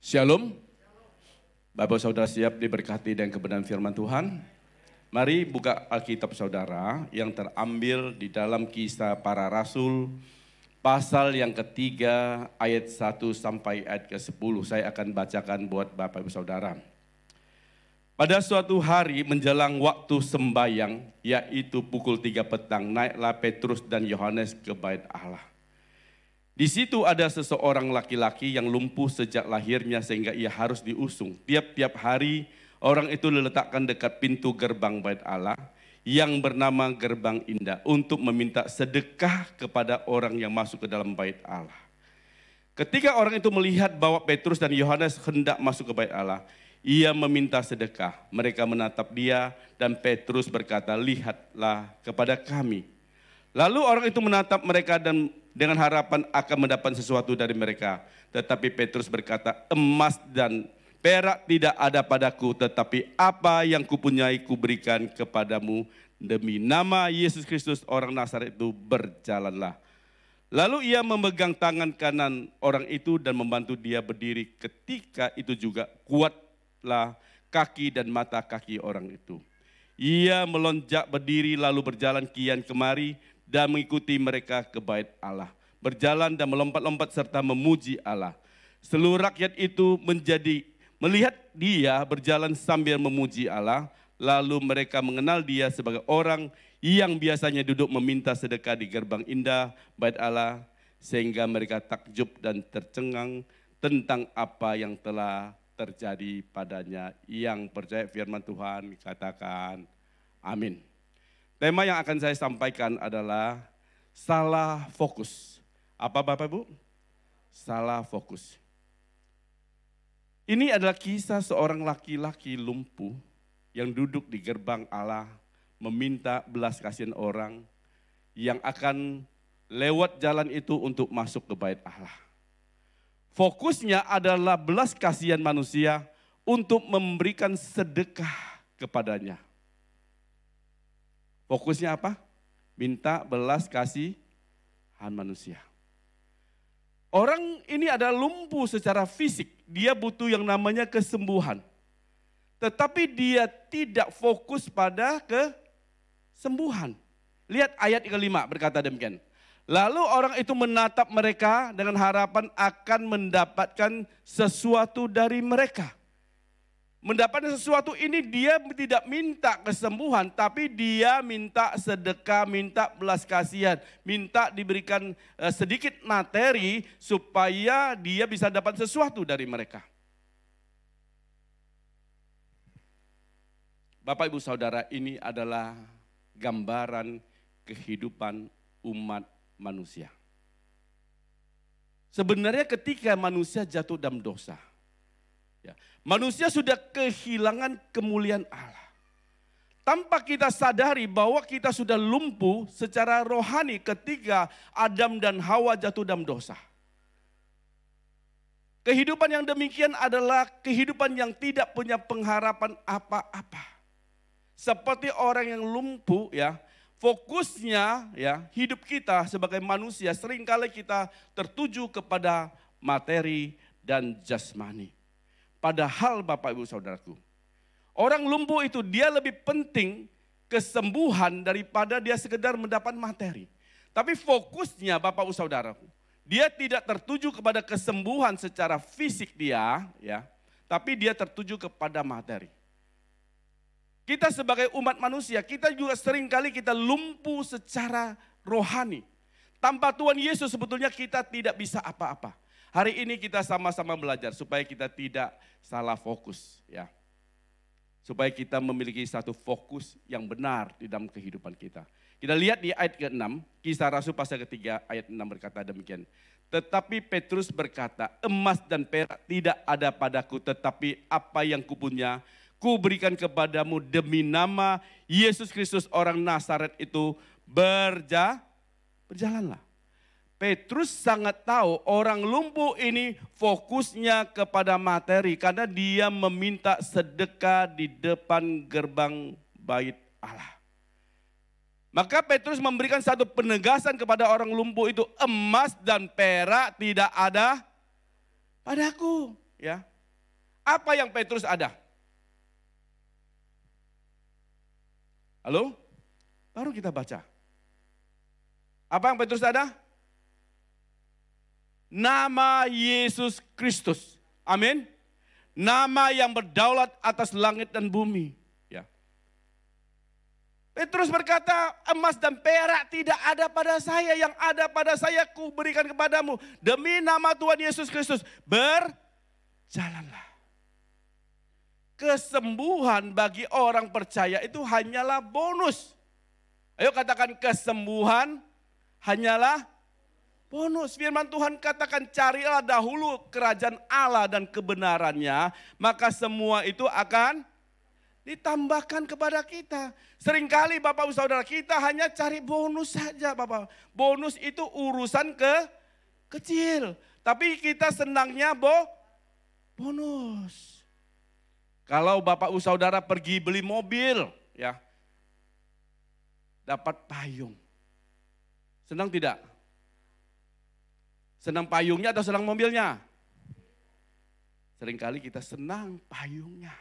Shalom, Bapak Saudara siap diberkati dengan kebenaran firman Tuhan? Mari buka Alkitab Saudara yang terambil di dalam Kisah Para Rasul, pasal yang ketiga ayat 1 sampai ayat ke-10. Saya akan bacakan buat Bapak Ibu Saudara. Pada suatu hari menjelang waktu sembayang, yaitu pukul 3 petang, naiklah Petrus dan Yohanes ke bait Allah. Di situ ada seseorang laki-laki yang lumpuh sejak lahirnya sehingga ia harus diusung. Tiap-tiap hari orang itu diletakkan dekat pintu gerbang bait Allah yang bernama Gerbang Indah untuk meminta sedekah kepada orang yang masuk ke dalam bait Allah. Ketika orang itu melihat bahwa Petrus dan Yohanes hendak masuk ke bait Allah, ia meminta sedekah. Mereka menatap dia dan Petrus berkata, "Lihatlah kepada kami." Lalu orang itu menatap mereka dan dengan harapan akan mendapat sesuatu dari mereka. Tetapi Petrus berkata, "Emas dan perak tidak ada padaku, tetapi apa yang kupunyai kuberikan kepadamu. Demi nama Yesus Kristus orang Nazaret itu berjalanlah." Lalu ia memegang tangan kanan orang itu dan membantu dia berdiri. Ketika itu juga kuatlah kaki dan mata kaki orang itu. Ia melonjak berdiri lalu berjalan kian kemari dan mengikuti mereka ke bait Allah. Berjalan dan melompat-lompat serta memuji Allah. Seluruh rakyat itu melihat dia berjalan sambil memuji Allah. Lalu mereka mengenal dia sebagai orang yang biasanya duduk meminta sedekah di Gerbang Indah bait Allah. Sehingga mereka takjub dan tercengang tentang apa yang telah terjadi padanya. Yang percaya firman Tuhan katakan amin. Tema yang akan saya sampaikan adalah salah fokus. Apa Bapak Ibu? Salah fokus. Ini adalah kisah seorang laki-laki lumpuh yang duduk di gerbang Allah meminta belas kasihan orang yang akan lewat jalan itu untuk masuk ke bait Allah. Fokusnya adalah belas kasihan manusia untuk memberikan sedekah kepadanya. Fokusnya apa? Minta belas kasihan manusia. Orang ini adalah lumpuh secara fisik. Dia butuh yang namanya kesembuhan. Tetapi dia tidak fokus pada kesembuhan. Lihat ayat kelima berkata demikian. Lalu orang itu menatap mereka dengan harapan akan mendapatkan sesuatu dari mereka. Mendapatkan sesuatu ini dia tidak minta kesembuhan, tapi dia minta sedekah, minta belas kasihan, minta diberikan sedikit materi supaya dia bisa dapat sesuatu dari mereka. Bapak Ibu Saudara, ini adalah gambaran kehidupan umat manusia. Sebenarnya ketika manusia jatuh dalam dosa, manusia sudah kehilangan kemuliaan Allah. Tanpa kita sadari bahwa kita sudah lumpuh secara rohani ketika Adam dan Hawa jatuh dalam dosa. Kehidupan yang demikian adalah kehidupan yang tidak punya pengharapan apa-apa. Seperti orang yang lumpuh fokusnya hidup kita sebagai manusia seringkali kita tertuju kepada materi dan jasmani. Padahal Bapak Ibu Saudaraku, orang lumpuh itu dia lebih penting kesembuhan daripada dia sekedar mendapat materi. Tapi fokusnya Bapak Ibu Saudaraku, dia tidak tertuju kepada kesembuhan secara fisik dia, tapi dia tertuju kepada materi. Kita sebagai umat manusia, kita juga seringkali kita lumpuh secara rohani. Tanpa Tuhan Yesus sebetulnya kita tidak bisa apa-apa. Hari ini kita sama-sama belajar supaya kita tidak salah fokus supaya kita memiliki satu fokus yang benar di dalam kehidupan kita. Kita lihat di ayat ke-6, Kisah Rasul pasal ketiga ayat 6 berkata demikian. Tetapi Petrus berkata, "Emas dan perak tidak ada padaku, tetapi apa yang kupunya kuberikan kepadamu. Demi nama Yesus Kristus orang Nazaret itu berjalanlah." Petrus sangat tahu orang lumpuh ini fokusnya kepada materi karena dia meminta sedekah di depan gerbang bait Allah. Maka Petrus memberikan satu penegasan kepada orang lumpuh itu, "Emas dan perak tidak ada padaku." Apa yang Petrus ada? Halo? Baru kita baca. Apa yang Petrus ada? Nama Yesus Kristus. Amin. Nama yang berdaulat atas langit dan bumi. Ya. Petrus berkata, emas dan perak tidak ada pada saya, yang ada pada saya ku berikan kepadamu. Demi nama Tuhan Yesus Kristus, berjalanlah. Kesembuhan bagi orang percaya itu hanyalah bonus. Ayo katakan, kesembuhan hanyalah bonus. Firman Tuhan katakan, carilah dahulu kerajaan Allah dan kebenarannya, maka semua itu akan ditambahkan kepada kita. Seringkali Bapak Ibu Saudara, kita hanya cari bonus saja Bapak. Bonus itu urusan kecil. Tapi kita senangnya bonus. Kalau Bapak Ibu Saudara pergi beli mobil, ya, dapat payung. Senang tidak? Senang payungnya atau senang mobilnya? Seringkali kita senang payungnya.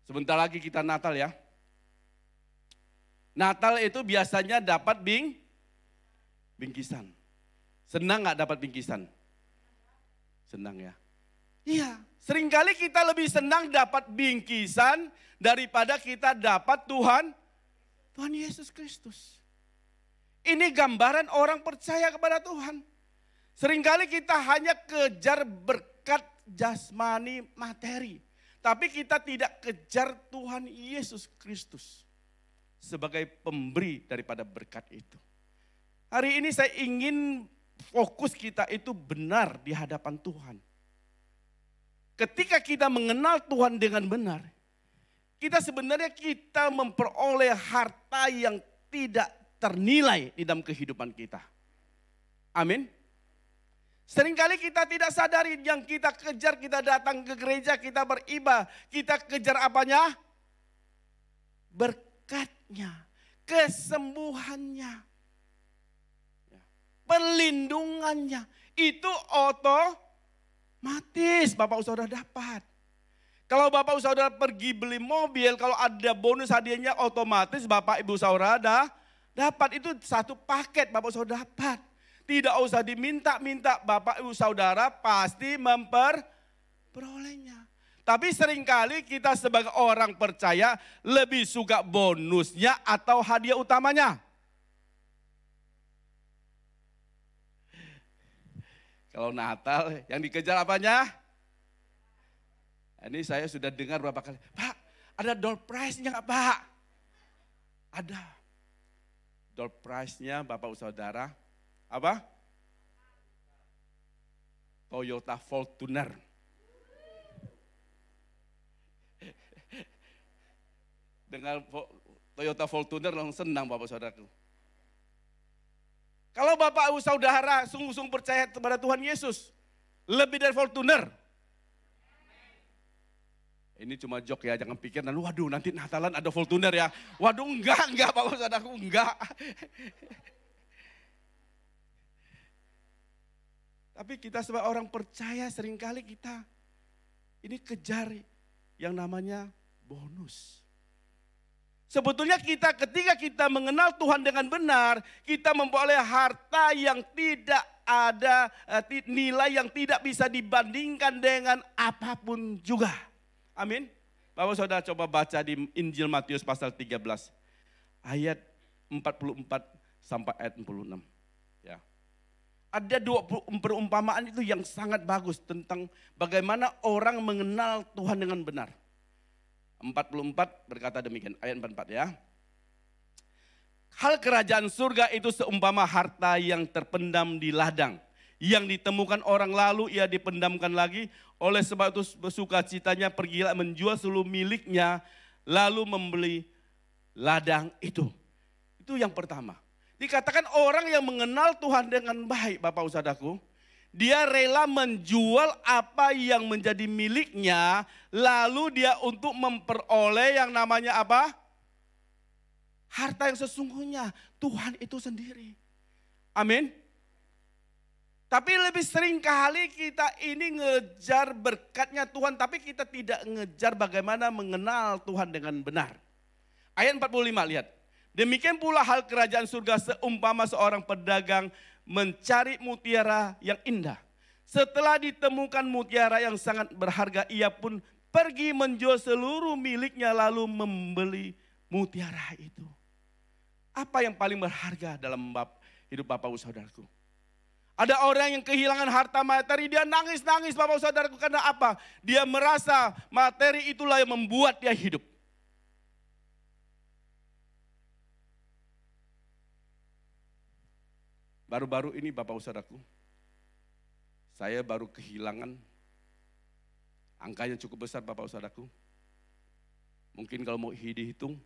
Sebentar lagi kita Natal ya. Natal itu biasanya dapat bingkisan. Senang gak dapat bingkisan? Senang ya. Iya, seringkali kita lebih senang dapat bingkisan daripada kita dapat Tuhan Yesus Kristus. Ini gambaran orang percaya kepada Tuhan. Seringkali kita hanya kejar berkat jasmani materi. Tapi kita tidak kejar Tuhan Yesus Kristus sebagai pemberi daripada berkat itu. Hari ini saya ingin fokus kita itu benar di hadapan Tuhan. Ketika kita mengenal Tuhan dengan benar, kita sebenarnya memperoleh harta yang tidak ternilai di dalam kehidupan kita. Amin. Seringkali kita tidak sadari yang kita kejar, kita datang ke gereja, kita beribadah, kita kejar apanya? Berkatnya, kesembuhannya, perlindungannya. Itu otomatis Bapak Saudara dapat. Kalau Bapak Saudara pergi beli mobil, kalau ada bonus hadiahnya otomatis Bapak Ibu Saudara dapat. Itu satu paket Bapak Saudara dapat. Tidak usah diminta-minta, Bapak Ibu Saudara pasti memperolehnya. Tapi seringkali kita sebagai orang percaya lebih suka bonusnya atau hadiah utamanya. Kalau Natal yang dikejar apanya? Ini saya sudah dengar berapa kali, Pak ada door prize-nya nggak Pak? Ada. Door prize-nya Bapak Ibu Saudara. Apa? Toyota Fortuner. Dengan Toyota Fortuner langsung senang Bapak Saudaraku. Kalau Bapak Ibu Saudara sungguh-sungguh percaya kepada Tuhan Yesus, lebih dari Fortuner. Ini cuma jok ya, jangan pikir, waduh nanti Natalan ada Fortuner ya. Waduh enggak Bapak Saudaraku, enggak. Tapi kita sebagai orang percaya seringkali kita ini kejar yang namanya bonus. Sebetulnya ketika kita mengenal Tuhan dengan benar, kita memperoleh harta yang tidak ada, nilai yang tidak bisa dibandingkan dengan apapun juga. Amin. Bapak Saudara coba baca di Injil Matius pasal 13 ayat 44 sampai ayat 46. Ya. Ada dua perumpamaan itu yang sangat bagus tentang bagaimana orang mengenal Tuhan dengan benar. 44 berkata demikian, ayat 44 ya. Hal kerajaan surga itu seumpama harta yang terpendam di ladang. Yang ditemukan orang lalu ia dipendamkan lagi. Oleh sebab itu bersukacitanya pergilah menjual seluruh miliknya. Lalu membeli ladang itu. Itu yang pertama. Dikatakan orang yang mengenal Tuhan dengan baik Bapak Saudaraku. Dia rela menjual apa yang menjadi miliknya. Lalu dia untuk memperoleh yang namanya apa? Harta yang sesungguhnya. Tuhan itu sendiri. Amin. Tapi lebih sering kali kita ini ngejar berkatnya Tuhan, tapi kita tidak ngejar bagaimana mengenal Tuhan dengan benar. Ayat 45 lihat. Demikian pula hal kerajaan surga seumpama seorang pedagang mencari mutiara yang indah. Setelah ditemukan mutiara yang sangat berharga, ia pun pergi menjual seluruh miliknya lalu membeli mutiara itu. Apa yang paling berharga dalam hidup Bapak Ibu Saudaraku? Ada orang yang kehilangan harta materi, dia nangis-nangis Bapak Ibu Saudaraku, karena apa? Dia merasa materi itulah yang membuat dia hidup. Baru-baru ini Bapak Ibu Saudaraku, saya baru kehilangan, angkanya cukup besar Bapak Ibu Saudaraku. Mungkin kalau mau dihitung,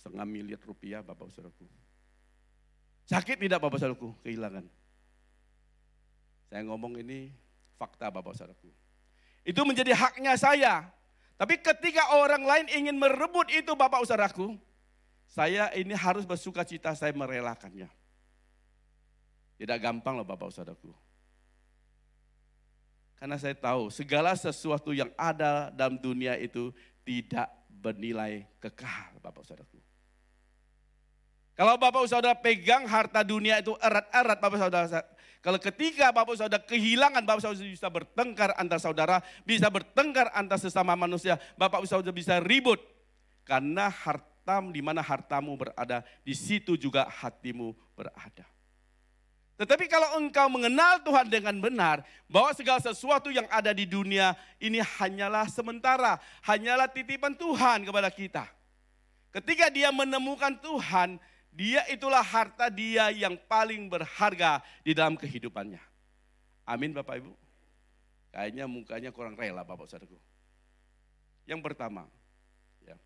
1,5 miliar rupiah Bapak Ibu Saudaraku. Sakit tidak Bapak Ibu Saudaraku kehilangan? Saya ngomong ini fakta Bapak Ibu Saudaraku. Itu menjadi haknya saya. Tapi ketika orang lain ingin merebut itu Bapak Ibu Saudaraku, saya ini harus bersuka cita, saya merelakannya. Tidak gampang loh Bapak Ibu Saudaraku. Karena saya tahu segala sesuatu yang ada dalam dunia itu tidak bernilai kekal Bapak Saudaraku. Kalau Bapak Saudara pegang harta dunia itu erat-erat Bapak Saudara. Kalau ketika Bapak Saudara kehilangan, Bapak Saudara bisa bertengkar antar saudara, bisa bertengkar antar sesama manusia. Bapak Saudara bisa ribut. Karena harta, di mana hartamu berada, di situ juga hatimu berada. Tetapi kalau engkau mengenal Tuhan dengan benar, bahwa segala sesuatu yang ada di dunia ini hanyalah sementara, hanyalah titipan Tuhan kepada kita. Ketika dia menemukan Tuhan, dia itulah harta dia yang paling berharga di dalam kehidupannya. Amin Bapak Ibu. Kayaknya mukanya kurang rela Bapak Saudaraku. Yang pertama, ya,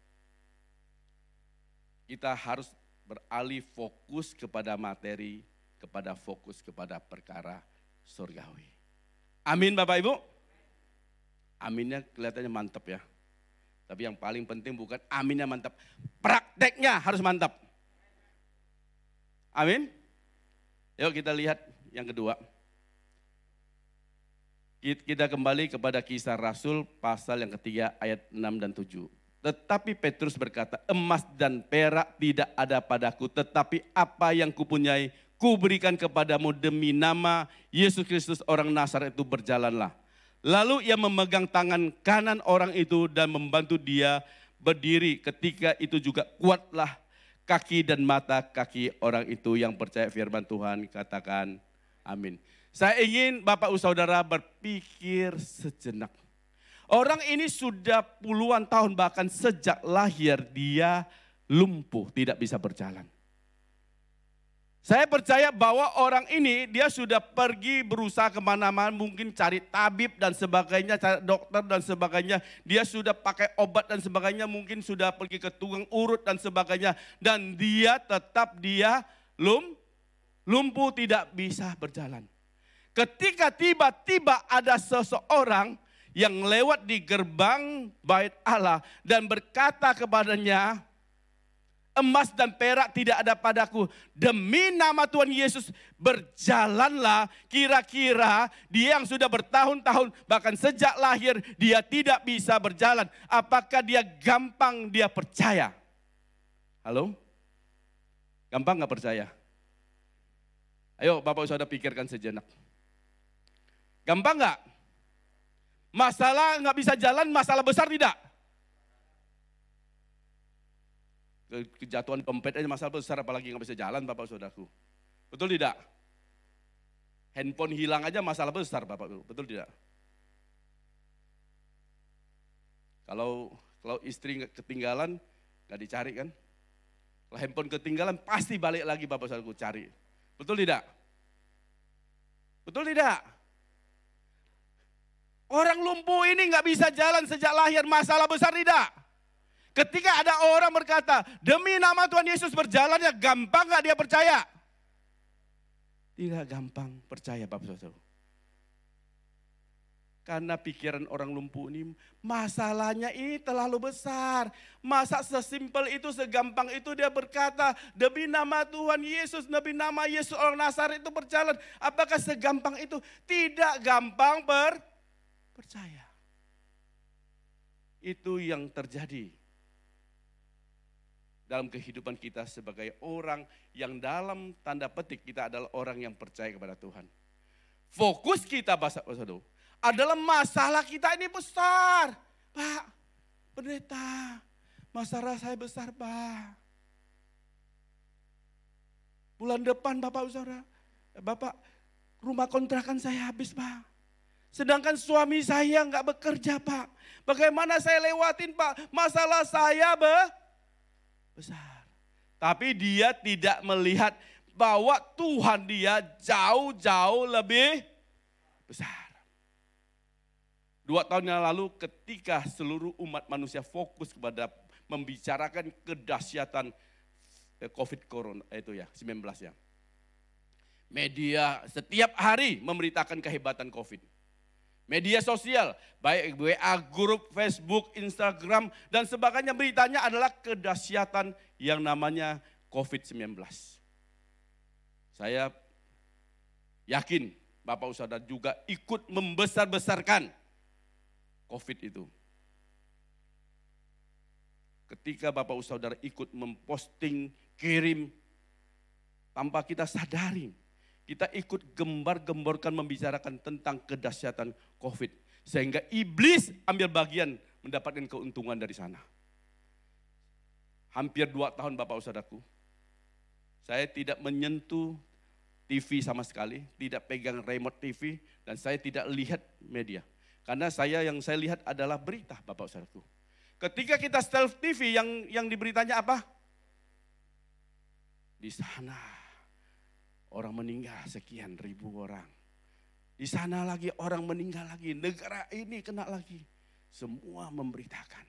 kita harus beralih fokus kepada materi, kepada fokus kepada perkara surgawi. Amin Bapak Ibu. Aminnya kelihatannya mantap ya. Tapi yang paling penting bukan aminnya mantap, prakteknya harus mantap. Amin. Yuk kita lihat yang kedua. Kita kembali kepada Kisah Rasul pasal yang ketiga ayat 6 dan 7. Tetapi Petrus berkata, emas dan perak tidak ada padaku, tetapi apa yang kupunyai kuberikan kepadamu, demi nama Yesus Kristus orang Nazaret itu berjalanlah. Lalu ia memegang tangan kanan orang itu dan membantu dia berdiri. Ketika itu juga kuatlah kaki dan mata kaki orang itu yang percaya firman Tuhan. Katakan amin. Saya ingin Bapak Saudara berpikir sejenak. Orang ini sudah puluhan tahun, bahkan sejak lahir dia lumpuh, tidak bisa berjalan. Saya percaya bahwa orang ini dia sudah pergi berusaha kemana-mana, mungkin cari tabib dan sebagainya, cari dokter dan sebagainya. Dia sudah pakai obat dan sebagainya, mungkin sudah pergi ke tukang urut dan sebagainya. Dan dia tetap lumpuh, tidak bisa berjalan. Ketika tiba-tiba ada seseorang yang lewat di gerbang bait Allah dan berkata kepadanya, emas dan perak tidak ada padaku, demi nama Tuhan Yesus berjalanlah. Kira-kira dia yang sudah bertahun-tahun, bahkan sejak lahir dia tidak bisa berjalan. Apakah dia gampang dia percaya? Halo? Gampang gak percaya? Ayo Bapak Saudara pikirkan sejenak. Gampang gak? Masalah gak bisa jalan, masalah besar tidak? Kejatuhan dompet aja masalah besar, apalagi nggak bisa jalan Bapak Saudaraku. Betul tidak? Handphone hilang aja masalah besar Bapak, betul tidak? Kalau istri ketinggalan nggak dicari kan? Kalau handphone ketinggalan pasti balik lagi Bapak Saudaraku cari. Betul tidak? Betul tidak? Orang lumpuh ini nggak bisa jalan sejak lahir, masalah besar tidak? Ketika ada orang berkata, demi nama Tuhan Yesus berjalan, ya gampang gak dia percaya? Tidak gampang percaya Bapak Saudara. Karena pikiran orang lumpuh ini, masalahnya ini terlalu besar. Masa sesimpel itu, segampang itu dia berkata, demi nama Tuhan Yesus, demi nama Yesus orang Nazaret itu berjalan. Apakah segampang itu? Tidak gampang percaya. Itu yang terjadi dalam kehidupan kita sebagai orang yang dalam tanda petik kita adalah orang yang percaya kepada Tuhan. Fokus kita saudara adalah masalah kita ini besar. Pak, pendeta, masalah saya besar Pak. Bulan depan Bapak, rumah kontrakan saya habis Pak. Sedangkan suami saya nggak bekerja Pak. Bagaimana saya lewatin Pak? Masalah saya besar. Tapi dia tidak melihat bahwa Tuhan dia jauh-jauh lebih besar. 2 tahun yang lalu ketika seluruh umat manusia fokus kepada membicarakan kedahsyatan COVID corona itu ya, 19 ya. Media setiap hari memberitakan kehebatan COVID. Media sosial, baik WA, grup, Facebook, Instagram, dan sebagainya beritanya adalah kedahsyatan yang namanya COVID-19. Saya yakin Bapak Saudara juga ikut membesar-besarkan COVID itu. Ketika Bapak Saudara ikut memposting, kirim, tanpa kita sadari, kita ikut gembar-gemborkan membicarakan tentang kedahsyatan COVID. Sehingga iblis ambil bagian mendapatkan keuntungan dari sana. Hampir 2 tahun Bapak Saudaraku, saya tidak menyentuh TV sama sekali, tidak pegang remote TV, dan saya tidak lihat media. Karena yang saya lihat adalah berita Bapak Saudaraku. Ketika kita setel TV yang diberitanya apa? Di sana orang meninggal sekian ribu orang. Di sana lagi orang meninggal lagi, negara ini kena lagi. Semua memberitakan.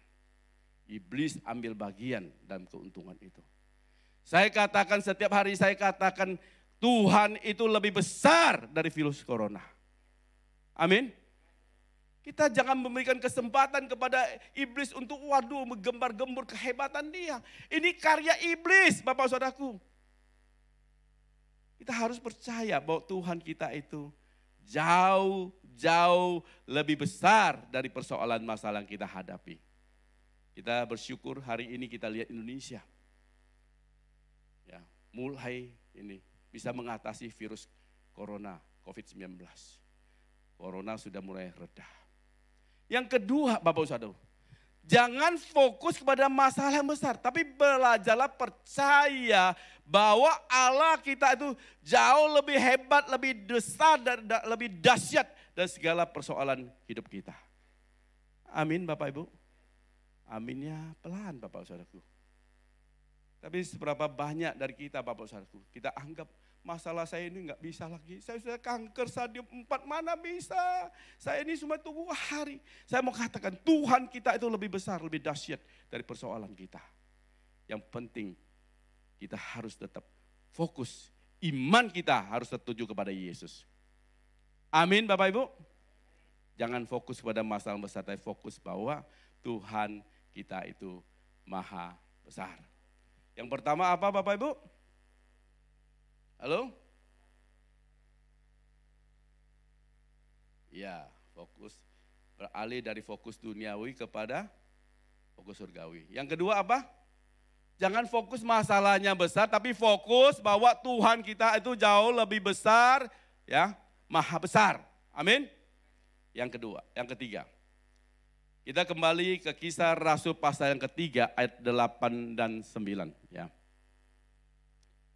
Iblis ambil bagian dalam keuntungan itu. Saya katakan setiap hari Tuhan itu lebih besar dari virus corona. Amin. Kita jangan memberikan kesempatan kepada iblis untuk menggembar-gembur kehebatan dia. Ini karya iblis Bapak Saudaraku. Kita harus percaya bahwa Tuhan kita itu jauh lebih besar dari persoalan masalah yang kita hadapi. Kita bersyukur hari ini kita lihat Indonesia. Ya, mulai ini bisa mengatasi virus corona, COVID-19. Corona sudah mulai reda. Yang kedua Bapak Saudara, jangan fokus kepada masalah yang besar, tapi belajarlah percaya bahwa Allah kita itu jauh lebih hebat, lebih besar, dan lebih dahsyat dari segala persoalan hidup kita. Amin Bapak Ibu. Aminnya pelan Bapak Saudaraku. Tapi seberapa banyak dari kita Bapak Saudaraku, kita anggap masalah saya ini enggak bisa lagi. Saya sudah kanker stadium 4, mana bisa. Saya ini cuma tunggu hari. Saya mau katakan Tuhan kita itu lebih besar, lebih dahsyat dari persoalan kita. Yang penting kita harus tetap fokus. Iman kita harus tertuju kepada Yesus. Amin Bapak Ibu. Jangan fokus pada masalah besar, tapi fokus bahwa Tuhan kita itu maha besar. Yang pertama apa Bapak Ibu? Halo? Ya, fokus. Beralih dari fokus duniawi kepada fokus surgawi. Yang kedua apa? Jangan fokus masalahnya besar, tapi fokus bahwa Tuhan kita itu jauh lebih besar, ya, maha besar. Amin? Yang kedua, yang ketiga. Kita kembali ke Kisah Rasul pasal yang ketiga ayat 8 dan 9, ya.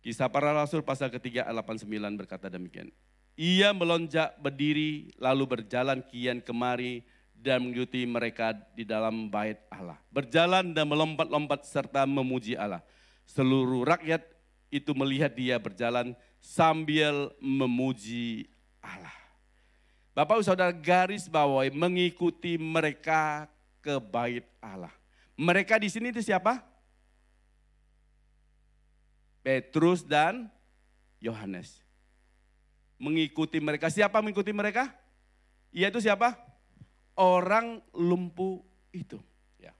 Kisah Para Rasul pasal ketiga ayat 8-9 berkata demikian. Ia melonjak berdiri lalu berjalan kian kemari dan mengikuti mereka di dalam bait Allah. Berjalan dan melompat-lompat serta memuji Allah. Seluruh rakyat itu melihat dia berjalan sambil memuji Allah. Bapak Saudara garis bawahi mengikuti mereka ke bait Allah. Mereka di sini itu siapa? Petrus dan Yohanes. Mengikuti mereka. Siapa mengikuti mereka? Ia itu siapa? orang lumpuh itu. Ya.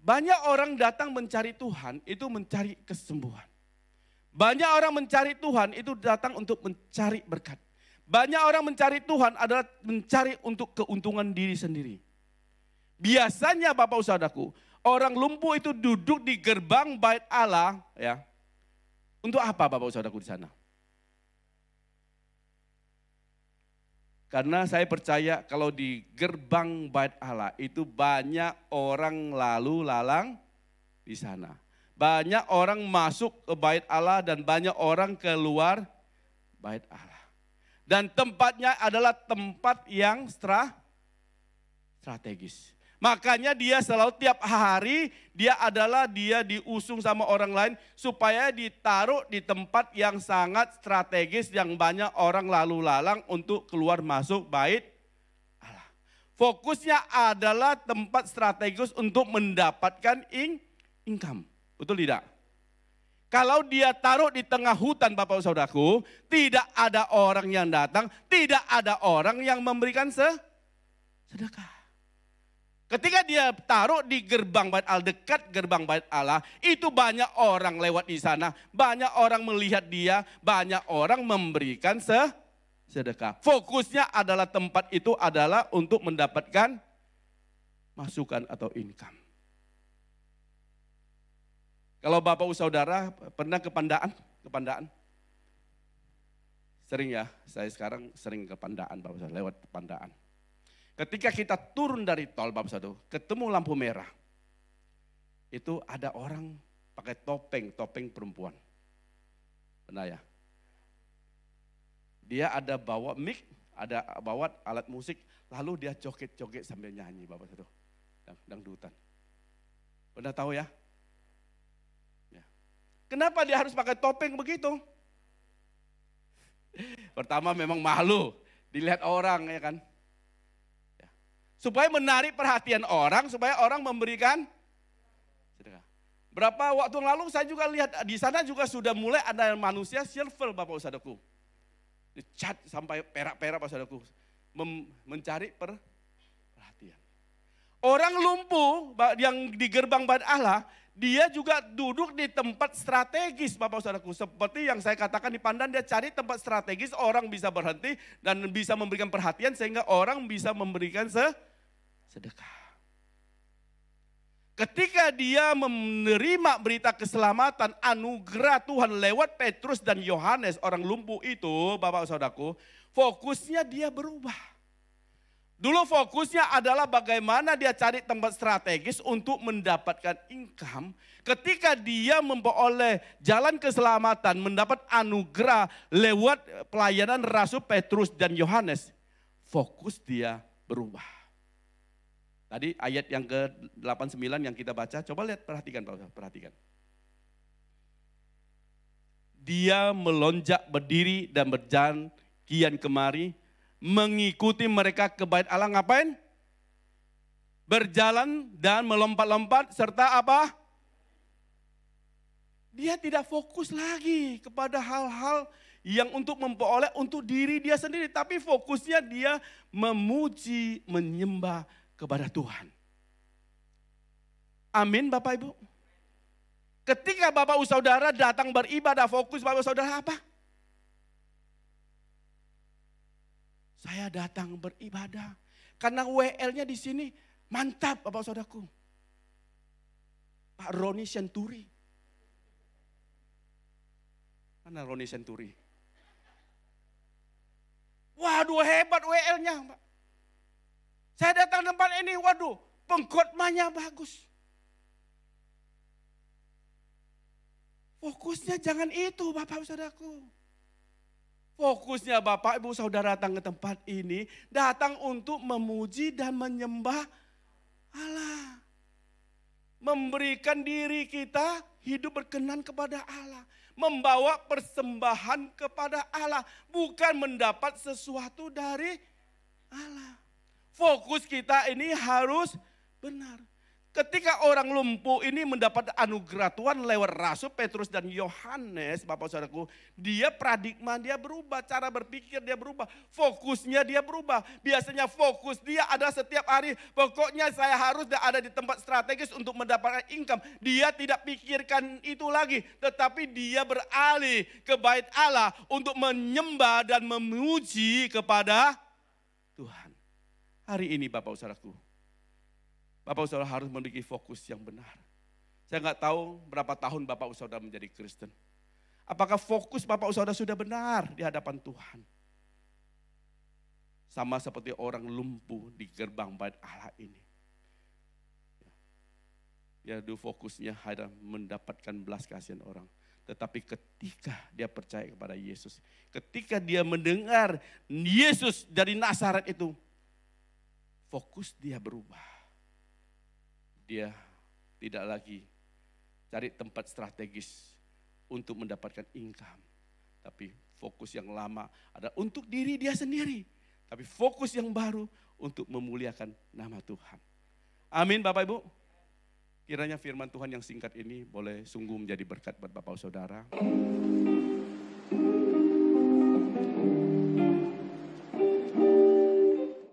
Banyak orang datang mencari Tuhan, itu mencari kesembuhan. Banyak orang mencari Tuhan, itu datang untuk mencari berkat. Banyak orang mencari Tuhan adalah mencari untuk keuntungan diri sendiri. Biasanya Bapak Saudaraku, orang lumpuh itu duduk di gerbang bait Allah, ya. Untuk apa Bapak Saudaraku di sana? Karena saya percaya kalau di gerbang bait Allah itu banyak orang lalu lalang di sana. Banyak orang masuk ke bait Allah dan banyak orang keluar bait Allah. Dan tempatnya adalah tempat yang strategis. Makanya dia selalu tiap hari dia diusung sama orang lain supaya ditaruh di tempat yang sangat strategis yang banyak orang lalu lalang untuk keluar masuk bait Allah. Fokusnya adalah tempat strategis untuk mendapatkan income. Betul tidak? Kalau dia taruh di tengah hutan Bapak Saudaraku, tidak ada orang yang datang, tidak ada orang yang memberikan sedekah. Ketika dia taruh di gerbang bait Allah, dekat gerbang bait Allah, itu banyak orang lewat di sana, banyak orang melihat dia, banyak orang memberikan sedekah. Fokusnya adalah tempat itu adalah untuk mendapatkan masukan atau income. Kalau Bapak Saudara pernah ke Pandaan? Sering ya, saya sekarang sering ke Pandaan Bapak Saudara, lewat Pandaan. Ketika kita turun dari tol Bapak Saudara, ketemu lampu merah. Itu ada orang pakai topeng perempuan. Benar ya? Dia ada bawa mic, ada bawa alat musik, lalu dia joget-joget sambil nyanyi Bapak Saudara. Dangdutan. Pernah tahu ya? Ya. Kenapa dia harus pakai topeng begitu? Pertama memang malu, dilihat orang ya kan. Supaya menarik perhatian orang, supaya orang memberikan sedekah. Berapa waktu yang lalu saya juga lihat di sana juga sudah mulai ada manusia silver Bapak Saudaraku. Dicat sampai perak-perak Bapak Saudaraku. Mencari perhatian. Orang lumpuh yang di gerbang bait Allah, dia juga duduk di tempat strategis Bapak Saudaraku. Seperti yang saya katakan di Pandan, dia cari tempat strategis, orang bisa berhenti dan bisa memberikan perhatian sehingga orang bisa memberikan sedekah. Ketika dia menerima berita keselamatan anugerah Tuhan lewat Petrus dan Yohanes orang lumpuh itu Bapak Saudaraku, fokusnya dia berubah. Dulu fokusnya adalah bagaimana dia cari tempat strategis untuk mendapatkan income. Ketika dia memperoleh jalan keselamatan, mendapat anugerah lewat pelayanan Rasul Petrus dan Yohanes, fokus dia berubah. Tadi ayat yang ke-89 yang kita baca, coba lihat, perhatikan. Dia melonjak berdiri dan berjalan kian kemari, mengikuti mereka ke bait Allah, ngapain? Berjalan dan melompat-lompat serta apa? Dia tidak fokus lagi kepada hal-hal yang untuk memperoleh untuk diri dia sendiri, tapi fokusnya dia memuji, menyembah kepada Tuhan. Amin Bapak Ibu. Ketika Bapak Saudara datang beribadah, fokus Bapak Saudara apa? Saya datang beribadah karena WL-nya di sini mantap Bapak Saudaraku. Pak Roni Senturi. Mana Roni Senturi? Waduh hebat WL-nya Pak. Saya datang tempat ini, waduh, pengkhotbahnya bagus. Fokusnya jangan itu Bapak Saudaraku. Fokusnya Bapak Ibu Saudara datang ke tempat ini, datang untuk memuji dan menyembah Allah. Memberikan diri kita hidup berkenan kepada Allah. Membawa persembahan kepada Allah. Bukan mendapat sesuatu dari Allah. Fokus kita ini harus benar. Ketika orang lumpuh ini mendapat anugerah Tuhan lewat Rasul Petrus dan Yohanes, Bapak Saudaraku, dia paradigma dia berubah, cara berpikir dia berubah, fokusnya dia berubah. Biasanya fokus dia ada setiap hari, pokoknya saya harus ada di tempat strategis untuk mendapatkan income. Dia tidak pikirkan itu lagi, tetapi dia beralih ke bait Allah untuk menyembah dan memuji kepada Tuhan. Hari ini Bapak Saudaraku, Bapak Saudara harus memiliki fokus yang benar. Saya nggak tahu berapa tahun Bapak Saudara menjadi Kristen. Apakah fokus Bapak Saudara sudah benar di hadapan Tuhan? Sama seperti orang lumpuh di gerbang bait Allah ini. Ya, dulu fokusnya hanya mendapatkan belas kasihan orang. Tetapi ketika dia percaya kepada Yesus, ketika dia mendengar Yesus dari Nazaret itu, fokus dia berubah. Dia tidak lagi cari tempat strategis untuk mendapatkan income. Tapi fokus yang lama ada untuk diri dia sendiri. Tapi fokus yang baru untuk memuliakan nama Tuhan. Amin Bapak Ibu. Kiranya firman Tuhan yang singkat ini boleh sungguh menjadi berkat buat Bapak Saudara.